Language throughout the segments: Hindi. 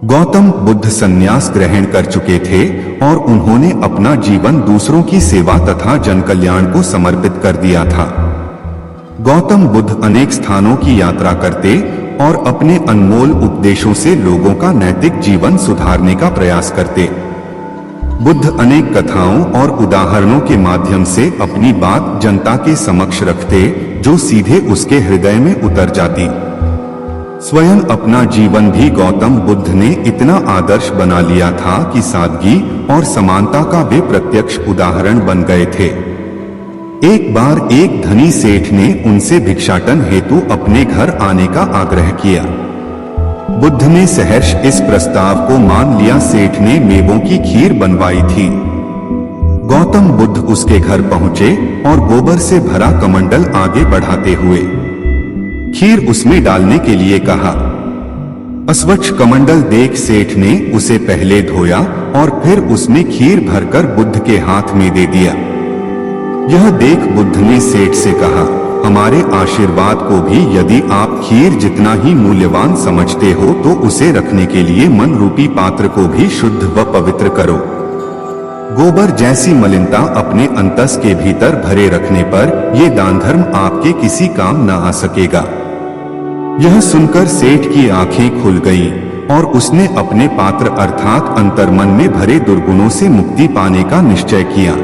गौतम बुद्ध संन्यास ग्रहण कर चुके थे और उन्होंने अपना जीवन दूसरों की सेवा तथा जन कल्याण को समर्पित कर दिया था। गौतम बुद्ध अनेक स्थानों की यात्रा करते और अपने अनमोल उपदेशों से लोगों का नैतिक जीवन सुधारने का प्रयास करते। बुद्ध अनेक कथाओं और उदाहरणों के माध्यम से अपनी बात जनता के समक्ष रखते, जो सीधे उसके हृदय में उतर जाती। स्वयं अपना जीवन भी गौतम बुद्ध ने इतना आदर्श बना लिया था कि सादगी और समानता का वे प्रत्यक्ष उदाहरण बन गए थे। एक बार एक धनी सेठ ने उनसे भिक्षाटन हेतु अपने घर आने का आग्रह किया। बुद्ध ने सहर्ष इस प्रस्ताव को मान लिया। सेठ ने मेवों की खीर बनवाई थी। गौतम बुद्ध उसके घर पहुंचे और गोबर से भरा कमंडल आगे बढ़ाते हुए खीर उसमें डालने के लिए कहा। अस्वच्छ कमंडल देख सेठ ने उसे पहले धोया और फिर उसमें खीर भरकर बुद्ध के हाथ में दे दिया। यह देख बुद्ध ने सेठ से कहा, हमारे आशीर्वाद को भी यदि आप खीर जितना ही मूल्यवान समझते हो तो उसे रखने के लिए मन रूपी पात्र को भी शुद्ध व पवित्र करो। गोबर जैसी मलिनता अपने अंतस के भीतर भरे रखने पर ये दान धर्म आपके किसी काम न आ सकेगा। यह सुनकर सेठ की आंखें खुल गईं और उसने अपने पात्र अर्थात अंतर्मन में भरे दुर्गुणों से मुक्ति पाने का निश्चय किया।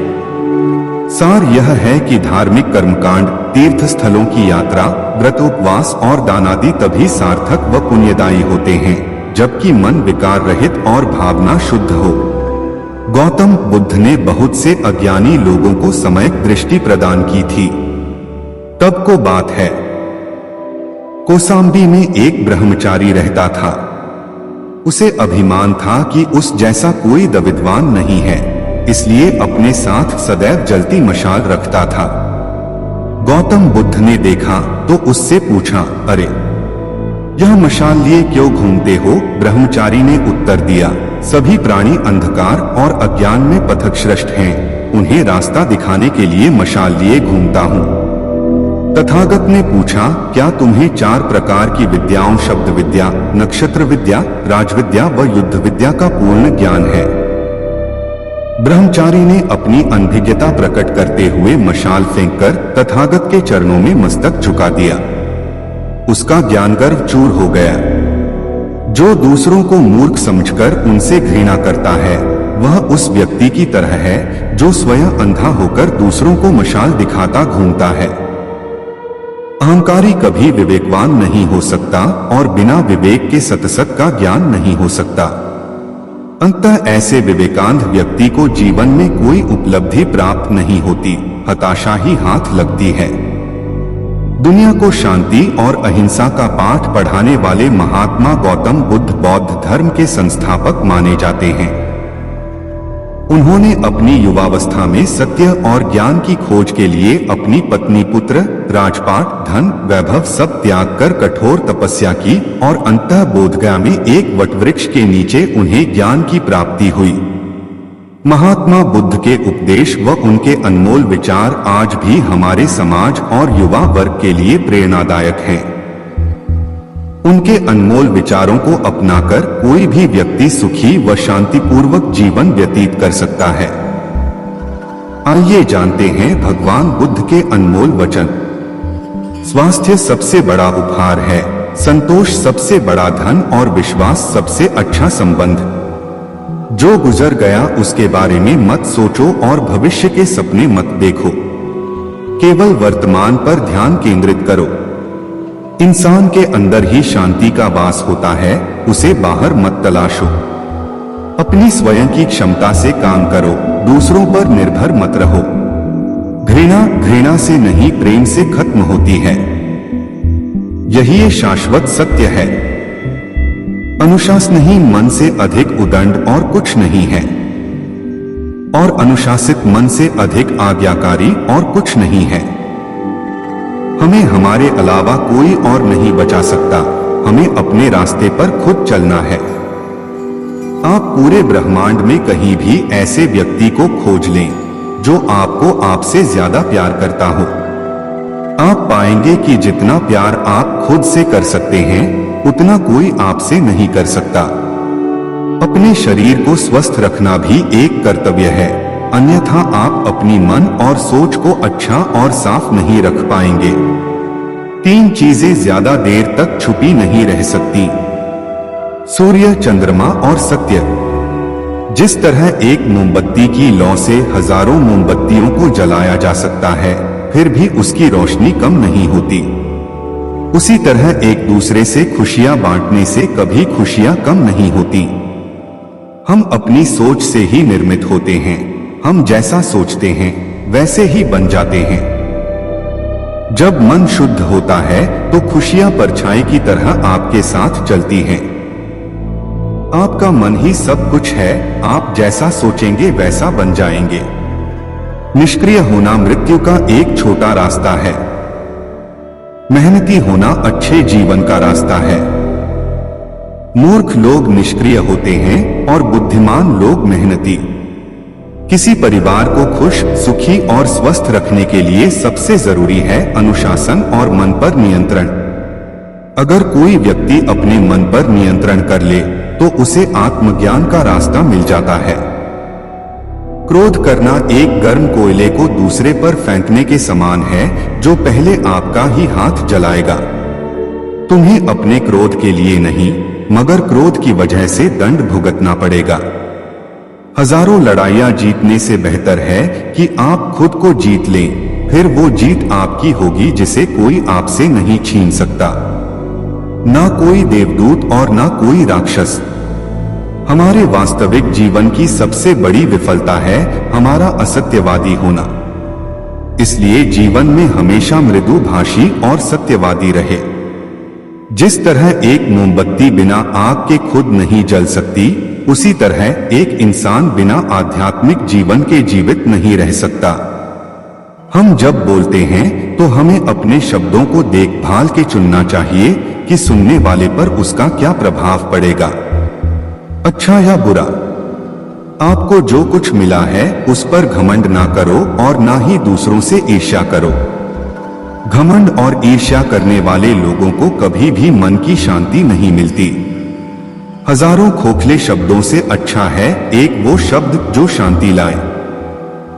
सार यह है कि धार्मिक कर्मकांड, तीर्थ स्थलों की यात्रा, व्रतोपवास और दानादि तभी सार्थक व पुण्यदायी होते हैं जबकि मन विकार रहित और भावना शुद्ध हो। गौतम बुद्ध ने बहुत से अज्ञानी लोगों को सम्यक दृष्टि प्रदान की थी। तब को बात है, कौसाम्बी में एक ब्रह्मचारी रहता था। उसे अभिमान था कि उस जैसा कोई विद्वान नहीं है, इसलिए अपने साथ सदैव जलती मशाल रखता था। गौतम बुद्ध ने देखा तो उससे पूछा, अरे यह मशाल लिए क्यों घूमते हो? ब्रह्मचारी ने उत्तर दिया, सभी प्राणी अंधकार और अज्ञान में पथभ्रष्ट हैं, उन्हें रास्ता दिखाने के लिए मशाल लिए घूमता हूँ। तथागत ने पूछा, क्या तुम्हें 4 प्रकार की विद्याओं शब्द विद्या, नक्षत्र विद्या, राजविद्या व युद्ध विद्या का पूर्ण ज्ञान है? ब्रह्मचारी ने अपनी अनभिज्ञता प्रकट करते हुए मशाल फेंककर तथागत के चरणों में मस्तक झुका दिया। उसका ज्ञान गर्व चूर हो गया। जो दूसरों को मूर्ख समझकर उनसे घृणा करता है, वह उस व्यक्ति की तरह है जो स्वयं अंधा होकर दूसरों को मशाल दिखाता घूमता है। अहंकारी कभी विवेकवान नहीं हो सकता और बिना विवेक के सतसत का ज्ञान नहीं हो सकता। अंततः ऐसे विवेकांध व्यक्ति को जीवन में कोई उपलब्धि प्राप्त नहीं होती, हताशा ही हाथ लगती है। दुनिया को शांति और अहिंसा का पाठ पढ़ाने वाले महात्मा गौतम बुद्ध बौद्ध धर्म के संस्थापक माने जाते हैं। उन्होंने अपनी युवावस्था में सत्य और ज्ञान की खोज के लिए अपनी पत्नी, पुत्र, राजपाट, धन, वैभव सब त्याग कर कठोर तपस्या की और अंततः बोधगया में एक वटवृक्ष के नीचे उन्हें ज्ञान की प्राप्ति हुई। महात्मा बुद्ध के उपदेश व उनके अनमोल विचार आज भी हमारे समाज और युवा वर्ग के लिए प्रेरणादायक हैं। उनके अनमोल विचारों को अपनाकर कोई भी व्यक्ति सुखी व शांतिपूर्वक जीवन व्यतीत कर सकता है। आइए जानते हैं भगवान बुद्ध के अनमोल वचन। स्वास्थ्य सबसे बड़ा उपहार है, संतोष सबसे बड़ा धन और विश्वास सबसे अच्छा संबंध। जो गुजर गया उसके बारे में मत सोचो और भविष्य के सपने मत देखो। केवल वर्तमान पर ध्यान केंद्रित करो। इंसान के अंदर ही शांति का वास होता है, उसे बाहर मत तलाशो। अपनी स्वयं की क्षमता से काम करो, दूसरों पर निर्भर मत रहो। घृणा घृणा से नहीं प्रेम से खत्म होती है, यही ये शाश्वत सत्य है। अनुशासनहीन मन से अधिक उदंड और कुछ नहीं है, और अनुशासित मन से अधिक आज्ञाकारी और कुछ नहीं है। हमें हमारे अलावा कोई और नहीं बचा सकता, हमें अपने रास्ते पर खुद चलना है। आप पूरे ब्रह्मांड में कहीं भी ऐसे व्यक्ति को खोज लें जो आपको आपसे ज्यादा प्यार करता हो। आप पाएंगे कि जितना प्यार आप खुद से कर सकते हैं, उतना कोई आपसे नहीं कर सकता। अपने शरीर को स्वस्थ रखना भी एक कर्तव्य है, अन्यथा आप अपनी मन और सोच को अच्छा और साफ नहीं रख पाएंगे। 3 चीजें ज्यादा देर तक छुपी नहीं रह सकती: सूर्य, चंद्रमा और सत्य। जिस तरह एक मोमबत्ती की लौ से हजारों मोमबत्तियों को जलाया जा सकता है, फिर भी उसकी रोशनी कम नहीं होती, उसी तरह एक दूसरे से खुशियां बांटने से कभी खुशियां कम नहीं होती। हम अपनी सोच से ही निर्मित होते हैं। हम जैसा सोचते हैं वैसे ही बन जाते हैं। जब मन शुद्ध होता है तो खुशियां परछाई की तरह आपके साथ चलती हैं। आपका मन ही सब कुछ है, आप जैसा सोचेंगे वैसा बन जाएंगे। निष्क्रिय होना मृत्यु का एक छोटा रास्ता है। मेहनती होना अच्छे जीवन का रास्ता है। मूर्ख लोग निष्क्रिय होते हैं और बुद्धिमान लोग मेहनती। किसी परिवार को खुश, सुखी और स्वस्थ रखने के लिए सबसे जरूरी है अनुशासन और मन पर नियंत्रण। अगर कोई व्यक्ति अपने मन पर नियंत्रण कर ले तो उसे आत्मज्ञान का रास्ता मिल जाता है। क्रोध करना एक गर्म कोयले को दूसरे पर फेंकने के समान है, जो पहले आपका ही हाथ जलाएगा। तुम्हें अपने क्रोध के लिए नहीं, मगर क्रोध की वजह से दंड भुगतना पड़ेगा। हजारों लड़ाइयां जीतने से बेहतर है कि आप खुद को जीत लें, फिर वो जीत आपकी होगी जिसे कोई आपसे नहीं छीन सकता। ना कोई देवदूत और ना कोई राक्षस। हमारे वास्तविक जीवन की सबसे बड़ी विफलता है हमारा असत्यवादी होना। इसलिए जीवन में हमेशा मृदुभाषी और सत्यवादी रहे। जिस तरह एक मोमबत्ती बिना आग के खुद नहीं जल सकती, उसी तरह एक इंसान बिना आध्यात्मिक जीवन के जीवित नहीं रह सकता। हम जब बोलते हैं तो हमें अपने शब्दों को देखभाल के चुनना चाहिए कि सुनने वाले पर उसका क्या प्रभाव पड़ेगा, अच्छा या बुरा। आपको जो कुछ मिला है उस पर घमंड ना करो और ना ही दूसरों से ईर्ष्या करो। घमंड और ईर्ष्या करने वाले लोगों को कभी भी मन की शांति नहीं मिलती। हजारों खोखले शब्दों से अच्छा है एक वो शब्द जो शांति लाए।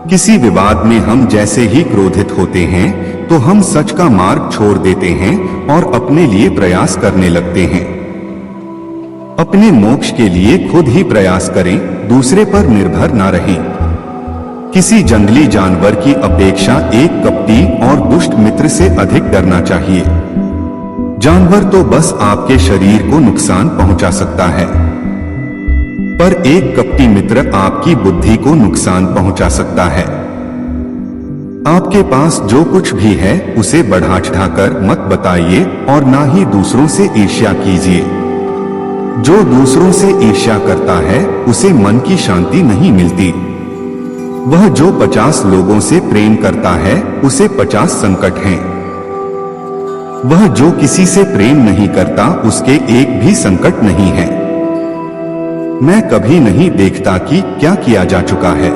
किसी विवाद में हम जैसे ही क्रोधित होते हैं तो हम सच का मार्ग छोड़ देते हैं और अपने लिए प्रयास करने लगते हैं। अपने मोक्ष के लिए खुद ही प्रयास करें, दूसरे पर निर्भर ना रहें। किसी जंगली जानवर की अपेक्षा एक कपटी और दुष्ट मित्र से अधिक डरना चाहिए। जानवर तो बस आपके शरीर को नुकसान पहुंचा सकता है, पर एक कपटी मित्र आपकी बुद्धि को नुकसान पहुंचा सकता है। आपके पास जो कुछ भी है उसे बढ़ा चढ़ाकर मत बताइए और ना ही दूसरों से ईर्ष्या कीजिए। जो दूसरों से ईर्ष्या करता है उसे मन की शांति नहीं मिलती। वह जो 50 लोगों से प्रेम करता है उसे 50 संकट हैं। वह जो किसी से प्रेम नहीं करता उसके एक भी संकट नहीं है। मैं कभी नहीं देखता कि क्या किया जा चुका है,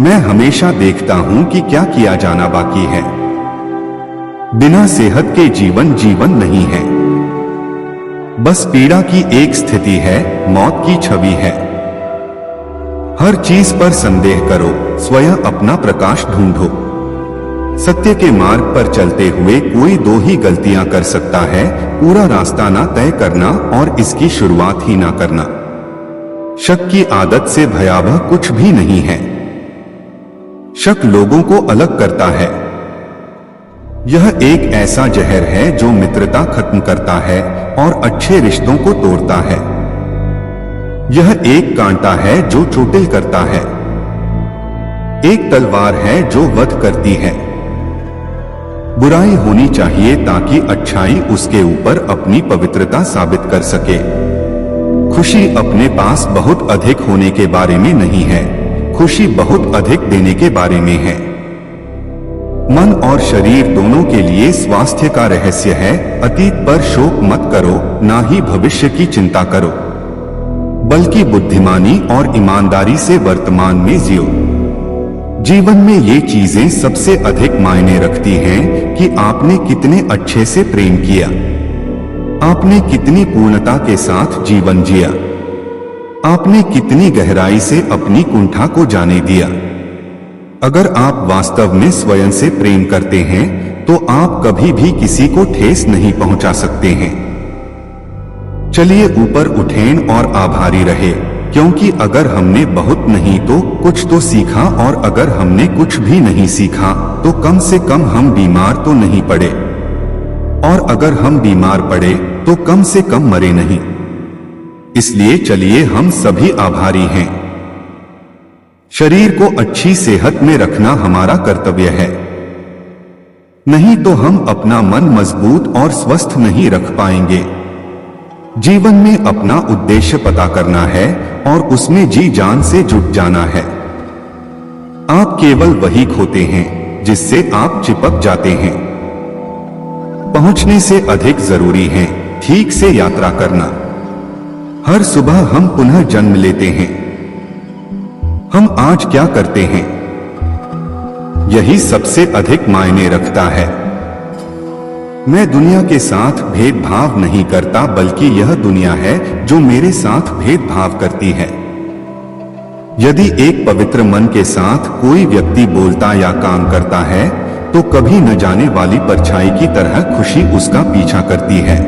मैं हमेशा देखता हूं कि क्या किया जाना बाकी है। बिना सेहत के जीवन जीवन नहीं है, बस पीड़ा की एक स्थिति है, मौत की छवि है। हर चीज पर संदेह करो, स्वयं अपना प्रकाश ढूंढो। सत्य के मार्ग पर चलते हुए कोई 2 ही गलतियां कर सकता है, पूरा रास्ता ना तय करना और इसकी शुरुआत ही ना करना। शक की आदत से भयावह कुछ भी नहीं है। शक लोगों को अलग करता है। यह एक ऐसा जहर है जो मित्रता खत्म करता है और अच्छे रिश्तों को तोड़ता है। यह एक कांटा है जो चोटिल करता है। एक तलवार है जो वध करती है। बुराई होनी चाहिए ताकि अच्छाई उसके ऊपर अपनी पवित्रता साबित कर सके। खुशी अपने पास बहुत अधिक होने के बारे में नहीं है, खुशी बहुत अधिक देने के बारे में है। मन और शरीर दोनों के लिए स्वास्थ्य का रहस्य है। अतीत पर शोक मत करो, ना ही भविष्य की चिंता करो, बल्कि बुद्धिमानी और ईमानदारी से वर्तमान में जियो। जीवन में ये चीजें सबसे अधिक मायने रखती हैं कि आपने कितने अच्छे से प्रेम किया, आपने कितनी पूर्णता के साथ जीवन जिया। आपने कितनी गहराई से अपनी कुंठा को जाने दिया। अगर आप वास्तव में स्वयं से प्रेम करते हैं तो आप कभी भी किसी को ठेस नहीं पहुंचा सकते हैं। चलिए ऊपर उठें और आभारी रहे, क्योंकि अगर हमने बहुत नहीं तो कुछ तो सीखा, और अगर हमने कुछ भी नहीं सीखा तो कम से कम हम बीमार तो नहीं पड़े, और अगर हम बीमार पड़े तो कम से कम मरे नहीं। इसलिए चलिए हम सभी आभारी हैं। शरीर को अच्छी सेहत में रखना हमारा कर्तव्य है, नहीं तो हम अपना मन मजबूत और स्वस्थ नहीं रख पाएंगे। जीवन में अपना उद्देश्य पता करना है और उसमें जी जान से जुट जाना है। आप केवल वही खोते हैं जिससे आप चिपक जाते हैं। पहुंचने से अधिक जरूरी है ठीक से यात्रा करना। हर सुबह हम पुनः जन्म लेते हैं। हम आज क्या करते हैं, यही सबसे अधिक मायने रखता है। मैं दुनिया के साथ भेदभाव नहीं करता, बल्कि यह दुनिया है जो मेरे साथ भेदभाव करती है। यदि एक पवित्र मन के साथ कोई व्यक्ति बोलता या काम करता है तो कभी न जाने वाली परछाई की तरह खुशी उसका पीछा करती है।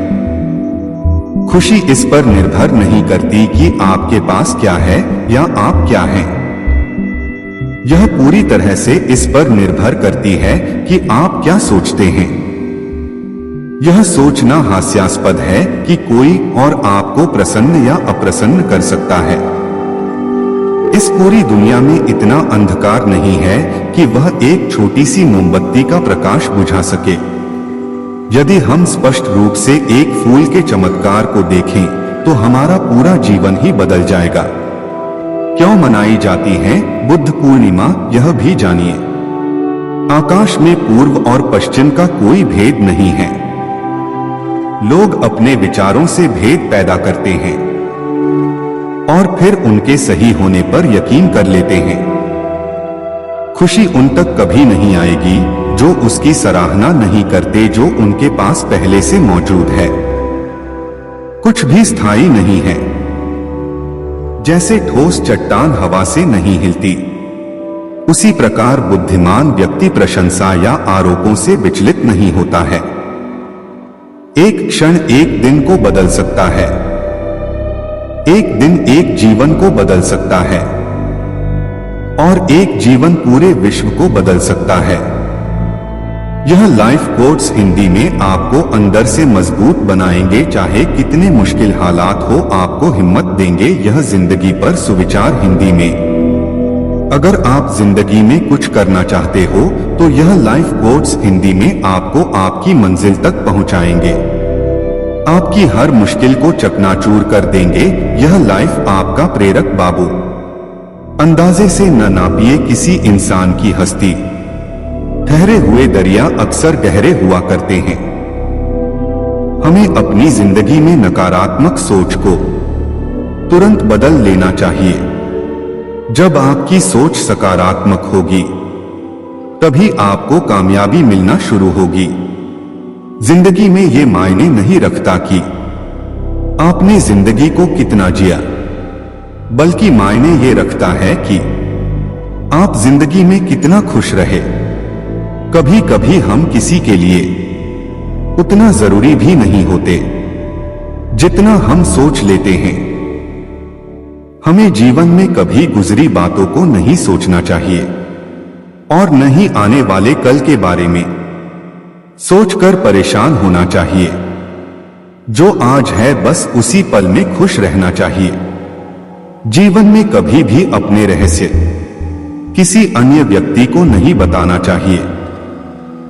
खुशी इस पर निर्भर नहीं करती कि आपके पास क्या है या आप क्या हैं। यह पूरी तरह से इस पर निर्भर करती है कि आप क्या सोचते हैं। यह सोचना हास्यास्पद है कि कोई और आपको प्रसन्न या अप्रसन्न कर सकता है। इस पूरी दुनिया में इतना अंधकार नहीं है कि वह एक छोटी सी मोमबत्ती का प्रकाश बुझा सके। यदि हम स्पष्ट रूप से एक फूल के चमत्कार को देखें तो हमारा पूरा जीवन ही बदल जाएगा। क्यों मनाई जाती है बुद्ध पूर्णिमा, यह भी जानिए। आकाश में पूर्व और पश्चिम का कोई भेद नहीं है। लोग अपने विचारों से भेद पैदा करते हैं और फिर उनके सही होने पर यकीन कर लेते हैं। खुशी उन तक कभी नहीं आएगी जो उसकी सराहना नहीं करते जो उनके पास पहले से मौजूद है। कुछ भी स्थायी नहीं है। जैसे ठोस चट्टान हवा से नहीं हिलती, उसी प्रकार बुद्धिमान व्यक्ति प्रशंसा या आरोपों से विचलित नहीं होता है। एक क्षण एक दिन को बदल सकता है। एक दिन एक जीवन को बदल सकता है और एक जीवन पूरे विश्व को बदल सकता है। यह लाइफ कोट्स हिंदी में आपको अंदर से मजबूत बनाएंगे, चाहे कितने मुश्किल हालात हो आपको हिम्मत देंगे। यह जिंदगी पर सुविचार हिंदी में। अगर आप जिंदगी में कुछ करना चाहते हो तो यह लाइफ कोट्स हिंदी में आपको आपकी मंजिल तक पहुंचाएंगे। आपकी हर मुश्किल को चकनाचूर कर देंगे। यह लाइफ आपका प्रेरक बाबू। अंदाजे से न नापिए किसी इंसान की हस्ती। ठहरे हुए दरिया अक्सर गहरे हुआ करते हैं। हमें अपनी जिंदगी में नकारात्मक सोच को तुरंत बदल लेना चाहिए। जब आपकी सोच सकारात्मक होगी तभी आपको कामयाबी मिलना शुरू होगी। जिंदगी में ये मायने नहीं रखता कि आपने जिंदगी को कितना जिया, बल्कि मायने ये रखता है कि आप जिंदगी में कितना खुश रहे। कभी कभी हम किसी के लिए उतना जरूरी भी नहीं होते जितना हम सोच लेते हैं। हमें जीवन में कभी गुजरी बातों को नहीं सोचना चाहिए और न ही आने वाले कल के बारे में सोचकर परेशान होना चाहिए। जो आज है बस उसी पल में खुश रहना चाहिए। जीवन में कभी भी अपने रहस्य किसी अन्य व्यक्ति को नहीं बताना चाहिए,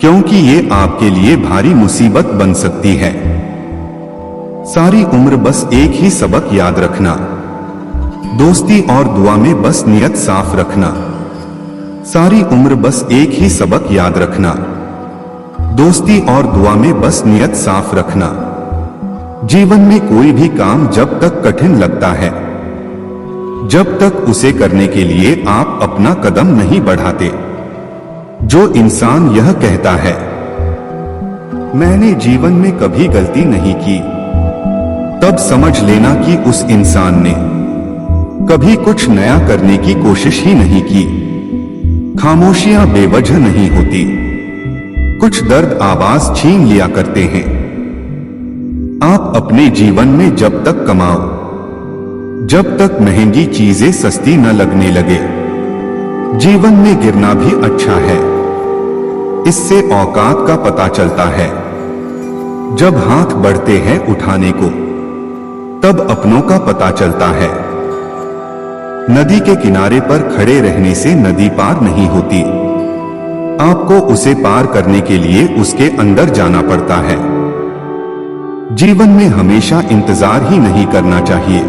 क्योंकि ये आपके लिए भारी मुसीबत बन सकती है। सारी उम्र बस एक ही सबक याद रखना, दोस्ती और दुआ में बस नियत साफ रखना। सारी उम्र बस एक ही सबक याद रखना, दोस्ती और दुआ में बस नियत साफ रखना। जीवन में कोई भी काम जब तक कठिन लगता है, जब तक उसे करने के लिए आप अपना कदम नहीं बढ़ाते। जो इंसान यह कहता है मैंने जीवन में कभी गलती नहीं की, तब समझ लेना कि उस इंसान ने कभी कुछ नया करने की कोशिश ही नहीं की। खामोशियां बेवजह नहीं होती, कुछ दर्द आवाज छीन लिया करते हैं। आप अपने जीवन में जब तक कमाओ, जब तक महंगी चीजें सस्ती न लगने लगे, जीवन में गिरना भी अच्छा है। इससे औकात का पता चलता है। जब हाथ बढ़ते हैं उठाने को, तब अपनों का पता चलता है। नदी के किनारे पर खड़े रहने से नदी पार नहीं होती, आपको उसे पार करने के लिए उसके अंदर जाना पड़ता है। जीवन में हमेशा इंतजार ही नहीं करना चाहिए,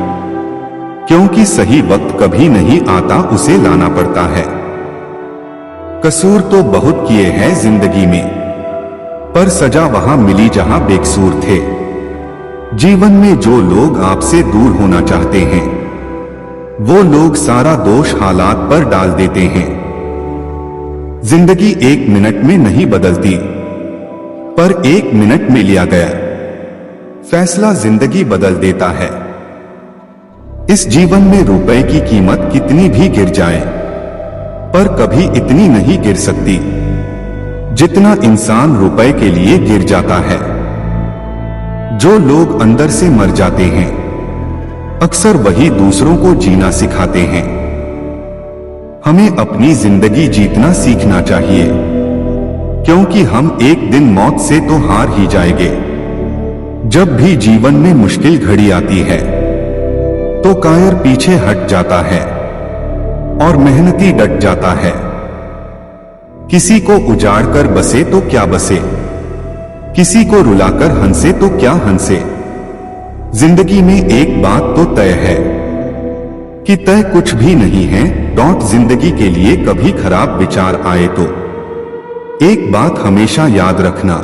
क्योंकि सही वक्त कभी नहीं आता, उसे लाना पड़ता है। कसूर तो बहुत किए हैं जिंदगी में, पर सजा वहां मिली जहां बेकसूर थे। जीवन में जो लोग आपसे दूर होना चाहते हैं, वो लोग सारा दोष हालात पर डाल देते हैं। जिंदगी 1 मिनट में नहीं बदलती, पर 1 मिनट में लिया गया फैसला जिंदगी बदल देता है। इस जीवन में रुपए की कीमत कितनी भी गिर जाए, पर कभी इतनी नहीं गिर सकती जितना इंसान रुपए के लिए गिर जाता है। जो लोग अंदर से मर जाते हैं, अक्सर वही दूसरों को जीना सिखाते हैं। हमें अपनी जिंदगी जीतना सीखना चाहिए, क्योंकि हम एक दिन मौत से तो हार ही जाएंगे। जब भी जीवन में मुश्किल घड़ी आती है, तो कायर पीछे हट जाता है और मेहनती डट जाता है। किसी को उजाड़कर बसे तो क्या बसे, किसी को रुलाकर हंसे तो क्या हंसे। जिंदगी में एक बात तो तय है कि तय कुछ भी नहीं है। जिंदगी के लिए कभी खराब विचार आए तो एक बात हमेशा याद रखना,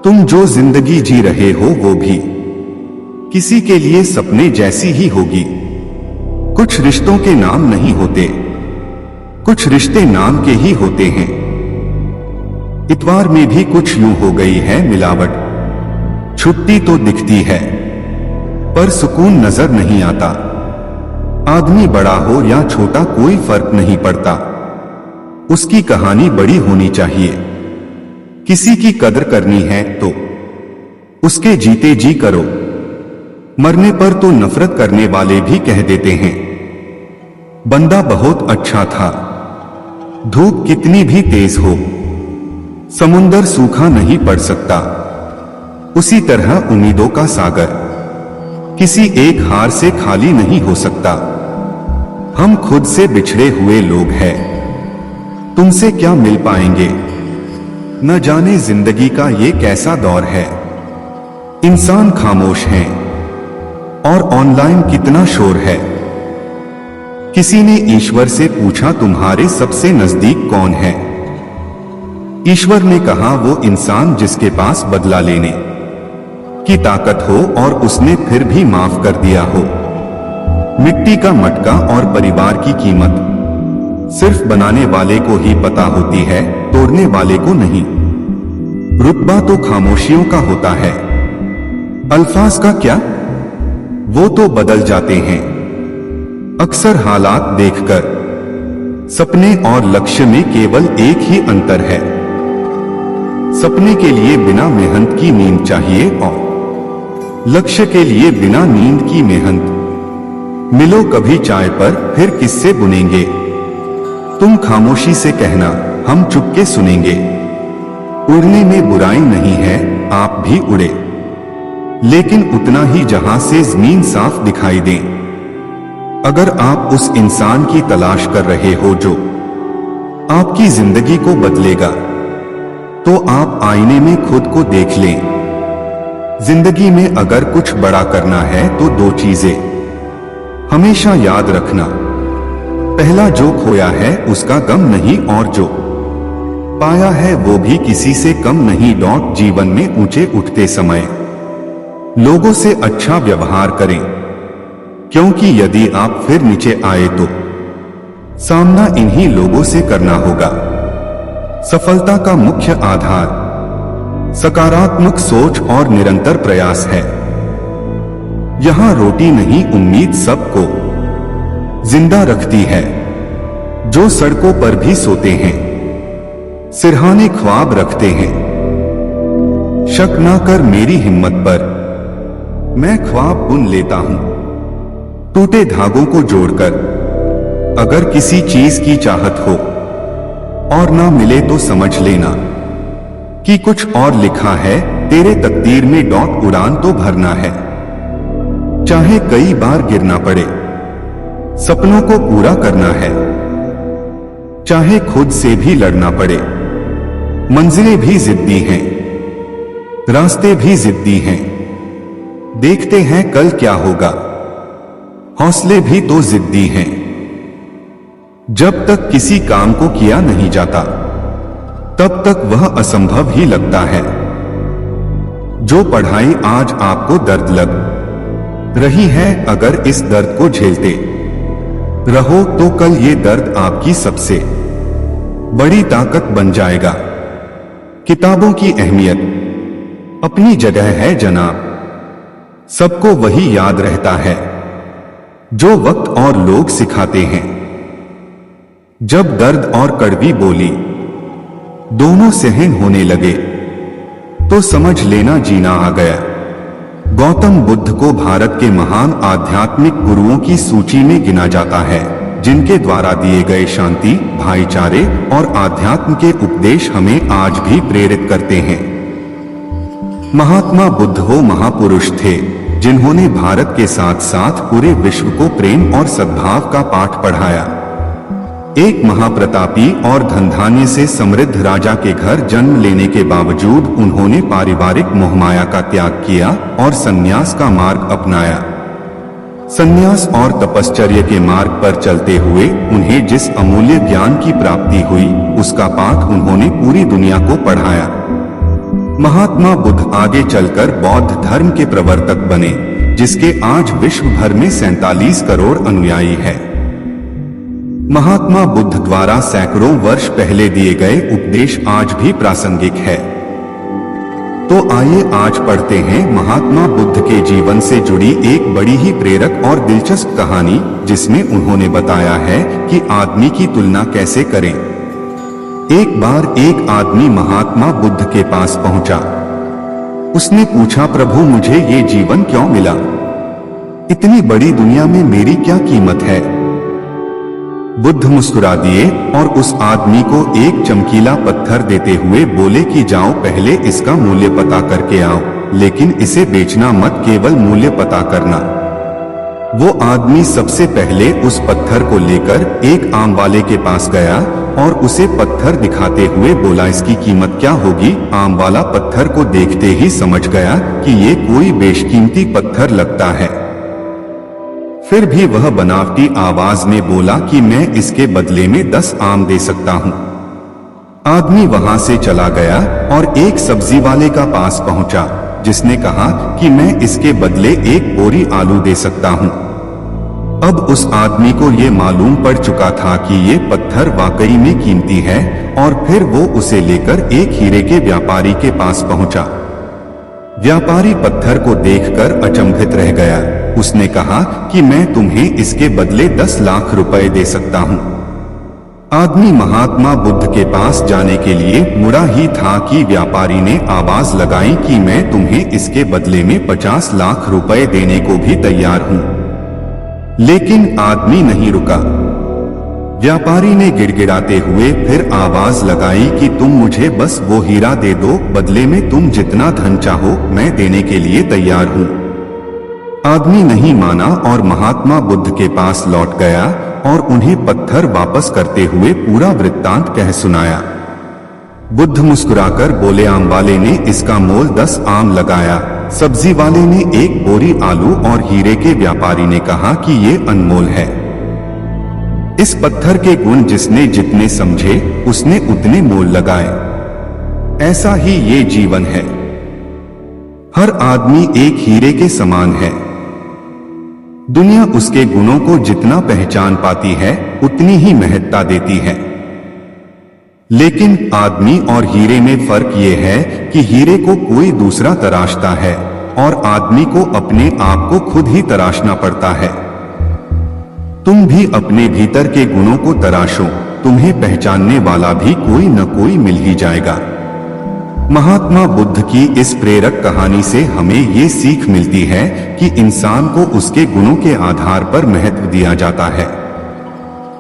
तुम जो जिंदगी जी रहे हो वो भी किसी के लिए सपने जैसी ही होगी। कुछ रिश्तों के नाम नहीं होते, कुछ रिश्ते नाम के ही होते हैं। इतवार में भी कुछ यूं हो गई है मिलावट, छुट्टी तो दिखती है पर सुकून नजर नहीं आता। आदमी बड़ा हो या छोटा कोई फर्क नहीं पड़ता, उसकी कहानी बड़ी होनी चाहिए। किसी की कदर करनी है तो उसके जीते जी करो, मरने पर तो नफरत करने वाले भी कह देते हैं बंदा बहुत अच्छा था। धूप कितनी भी तेज हो, समुंदर सूखा नहीं पड़ सकता। उसी तरह उम्मीदों का सागर किसी एक हार से खाली नहीं हो सकता। हम खुद से बिछड़े हुए लोग हैं, तुमसे क्या मिल पाएंगे। न जाने जिंदगी का ये कैसा दौर है, इंसान खामोश हैं और ऑनलाइन कितना शोर है। किसी ने ईश्वर से पूछा तुम्हारे सबसे नजदीक कौन है। ईश्वर ने कहा वो इंसान जिसके पास बदला लेने की ताकत हो और उसने फिर भी माफ कर दिया हो। मिट्टी का मटका और परिवार की कीमत सिर्फ बनाने वाले को ही पता होती है, तोड़ने वाले को नहीं। रुतबा तो खामोशियों का होता है, अल्फाज का क्या, वो तो बदल जाते हैं अक्सर हालात देखकर। सपने और लक्ष्य में केवल एक ही अंतर है, सपने के लिए बिना मेहनत की नींद चाहिए और लक्ष्य के लिए बिना नींद की मेहनत। मिलो कभी चाय पर फिर किससे बुनेंगे, तुम खामोशी से कहना हम चुपके सुनेंगे। उड़ने में बुराई नहीं है, आप भी उड़े, लेकिन उतना ही जहां से जमीन साफ दिखाई दे। अगर आप उस इंसान की तलाश कर रहे हो जो आपकी जिंदगी को बदलेगा, तो आप आईने में खुद को देख लें। जिंदगी में अगर कुछ बड़ा करना है तो 2 चीजें हमेशा याद रखना। पहला, जो खोया है उसका गम नहीं, और जो पाया है वो भी किसी से कम नहीं। जीवन में ऊंचे उठते समय लोगों से अच्छा व्यवहार करें, क्योंकि यदि आप फिर नीचे आए तो सामना इन्हीं लोगों से करना होगा। सफलता का मुख्य आधार सकारात्मक सोच और निरंतर प्रयास है। यहां रोटी नहीं उम्मीद सबको, जिंदा रखती है। जो सड़कों पर भी सोते हैं, सिरहाने ख्वाब रखते हैं। शक ना कर मेरी हिम्मत पर, मैं ख्वाब बुन लेता हूं। टूटे धागों को जोड़कर, अगर किसी चीज की चाहत हो और ना मिले तो समझ लेना कि कुछ और लिखा है तेरे तकदीर में। डॉट उड़ान तो भरना है, चाहे कई बार गिरना पड़े। सपनों को पूरा करना है, चाहे खुद से भी लड़ना पड़े। मंजिलें भी जिद्दी हैं, रास्ते भी जिद्दी हैं। देखते हैं कल क्या होगा, हौसले भी तो जिद्दी हैं। जब तक किसी काम को किया नहीं जाता, तब तक वह असंभव ही लगता है। जो पढ़ाई आज आपको दर्द लग रही है, अगर इस दर्द को झेलते रहो तो कल ये दर्द आपकी सबसे बड़ी ताकत बन जाएगा। किताबों की अहमियत अपनी जगह है जनाब, सबको वही याद रहता है जो वक्त और लोग सिखाते हैं। जब दर्द और कड़वी बोली दोनों सहन होने लगे, तो समझ लेना जीना आ गया। गौतम बुद्ध को भारत के महान आध्यात्मिक गुरुओं की सूची में गिना जाता है, जिनके द्वारा दिए गए शांति, भाईचारे और आध्यात्म के उपदेश हमें आज भी प्रेरित करते हैं। महात्मा बुद्ध वो महापुरुष थे जिन्होंने भारत के साथ साथ पूरे विश्व को प्रेम और सद्भाव का पाठ पढ़ाया। एक महाप्रतापी और धनधान्य से समृद्ध राजा के घर जन्म लेने के बावजूद उन्होंने पारिवारिक मोहमाया का त्याग किया और संन्यास का मार्ग अपनाया। संन्यास और तपश्चर्य के मार्ग पर चलते हुए उन्हें जिस अमूल्य ज्ञान की प्राप्ति हुई, उसका पाठ उन्होंने पूरी दुनिया को पढ़ाया। महात्मा बुद्ध आगे चलकर बौद्ध धर्म के प्रवर्तक बने, जिसके आज विश्व भर में 47 करोड़ अनुयायी हैं। महात्मा बुद्ध द्वारा सैकड़ों वर्ष पहले दिए गए उपदेश आज भी प्रासंगिक है। तो आइए आज पढ़ते हैं महात्मा बुद्ध के जीवन से जुड़ी एक बड़ी ही प्रेरक और दिलचस्प कहानी, जिसमें उन्होंने बताया है कि आदमी की तुलना कैसे करें। एक बार एक आदमी महात्मा बुद्ध के पास पहुंचा। उसने पूछा, प्रभु मुझे ये जीवन क्यों मिला? इतनी बड़ी दुनिया में मेरी क्या कीमत है? बुद्ध मुस्कुरा दिए और उस आदमी को एक चमकीला पत्थर देते हुए बोले कि जाओ पहले इसका मूल्य पता करके आओ, लेकिन इसे बेचना मत, केवल मूल्य पता करना। वो आदमी सबसे पहले उस पत्थर को लेकर एक आम वाले के पास गया और उसे पत्थर दिखाते हुए बोला, इसकी कीमत क्या होगी? आम वाला पत्थर को देखते ही समझ गया कि ये कोई बेशकीमती पत्थर लगता है। फिर भी वह बनावटी आवाज में बोला कि मैं इसके बदले में 10 आम दे सकता हूँ। आदमी वहां से चला गया और एक सब्जी वाले का पास पहुंचा, जिसने कहा कि मैं इसके बदले 1 बोरी आलू दे सकता हूँ। अब उस आदमी को ये मालूम पड़ चुका था कि ये पत्थर वाकई में कीमती है, और फिर वो उसे लेकर एक हीरे के व्यापारी के पास पहुंचा। व्यापारी पत्थर को देखकर अचंभित रह गया। उसने कहा कि मैं तुम्हें इसके बदले 10 लाख रुपए दे सकता हूँ। आदमी महात्मा बुद्ध के पास जाने के लिए मुड़ा ही था कि व्यापारी ने आवाज लगाई कि मैं तुम्हें इसके बदले में 50 लाख रुपए देने को भी तैयार हूँ। लेकिन आदमी नहीं रुका। व्यापारी ने गिड़गिड़ाते हुए फिर आवाज लगाई कि तुम मुझे बस वो हीरा दे दो, बदले में तुम जितना धन चाहो मैं देने के लिए तैयार हूँ। आदमी नहीं माना और महात्मा बुद्ध के पास लौट गया और उन्हें पत्थर वापस करते हुए पूरा वृत्तांत कह सुनाया। बुद्ध मुस्कुराकर बोले, आम वाले ने इसका मोल 10 आम लगाया, सब्जी वाले ने 1 बोरी आलू और हीरे के व्यापारी ने कहा कि ये अनमोल है। इस पत्थर के गुण जिसने जितने समझे उसने उतने मोल लगाए। ऐसा ही ये जीवन है। हर आदमी एक हीरे के समान है। दुनिया उसके गुणों को जितना पहचान पाती है उतनी ही महत्ता देती है। लेकिन आदमी और हीरे में फर्क ये है कि हीरे को कोई दूसरा तराशता है और आदमी को अपने आप को खुद ही तराशना पड़ता है। तुम भी अपने भीतर के गुणों को तराशो, तुम्हें पहचानने वाला भी कोई न कोई मिल ही जाएगा। महात्मा बुद्ध की इस प्रेरक कहानी से हमें ये सीख मिलती है कि इंसान को उसके गुणों के आधार पर महत्व दिया जाता है।